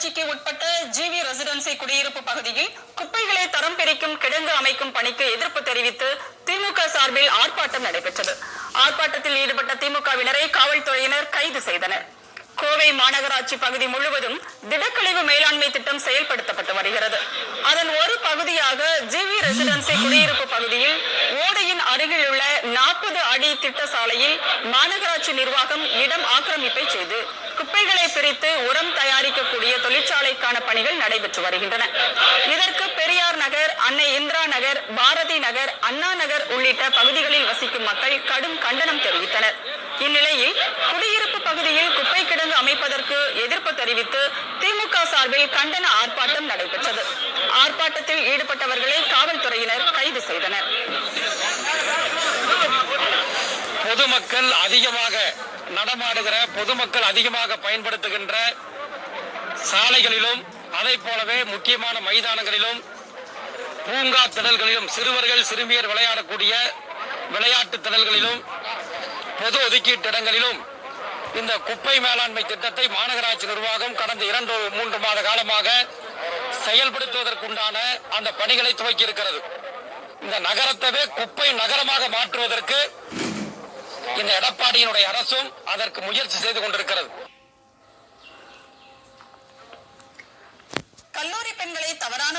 மாநகராட்சிக்கு உட்பட்ட GV residency குடியிருப்பு பகுதியில் குப்பைகளை தரம் பிரிக்கும் கிடங்கு அமைக்கும் பணிக்கு எதிர்ப்பு தெரிவித்து திமுக சார்பில் ஆர்ப்பாட்டம் நடைபெற்றது. ஆர்ப்பாட்டத்தில் ஈடுபட்ட திமுகவினரை காவல்துறையினர் கைது செய்தனர். கோவை மாநகராட்சி பகுதி முழுவதும் திடக்கழிவு மேலாண்மை திட்டம் செயல்படுத்தப்பட்டு வருகிறது. அதன் ஒரு பகுதியாக ஜிவி ரெசிடென்சி குடியிருப்பு பகுதியில் ஓடையின் அருகில் உள்ள 40 அடி திட்ட சாலையில் மாநகராட்சி நிர்வாகம் இடம் ஆக்கிரமிப்பை செய்து குப்பைகளை பிரித்து உரம் தயாரிக்கக்கூடிய தொழிற்சாலைக்கான பணிகள் நடைபெற்று வருகின்றன. இதற்கு பெரியார் நகர், அன்னை இந்திரா நகர், பாரதி நகர், அண்ணா நகர் உள்ளிட்ட பகுதிகளில் வசிக்கும் மக்கள் கடும் கண்டனம் தெரிவித்தனர். இந்நிலையில் குடியிருப்பு பகுதியில் குப்பை கிடங்கு அமைப்பதற்கு எதிர்ப்பு தெரிவித்து திமுக சார்பில் கண்டன ஆர்ப்பாட்டம் நடைபெற்றது. ஆர்ப்பாட்டத்தில் ஈடுபட்டவர்களை காவல்துறையினர் கைது செய்தனர். பொதுமக்கள் அதிகமாக நடமாடுகிற, பொதுமக்கள் அதிகமாக பயன்படுத்துகின்ற சாலைகளிலும், அதை போலவே முக்கியமான மைதானங்களிலும், பூங்கா திடல்களிலும், சிறுவர்கள் சிறுமியர் விளையாடக்கூடிய விளையாட்டு திடல்களிலும், பொது ஒதுக்கீட்டு இடங்களிலும் இந்த குப்பை மேலாண்மை திட்டத்தை மாநகராட்சி நிர்வாகம் கடந்த 2-3 மாத காலமாக செயல்படுத்துவதற்குண்டான அந்த பணிகளை துவக்கி இருக்கிறது. இந்த நகரத்தவே குப்பை நகரமாக மாற்றுவதற்கு இந்த எடப்பாடியினுடைய அரசும் அதற்கு முயற்சி செய்து கொண்டிருக்கிறது. கல்லூரி பெண்களை தவறான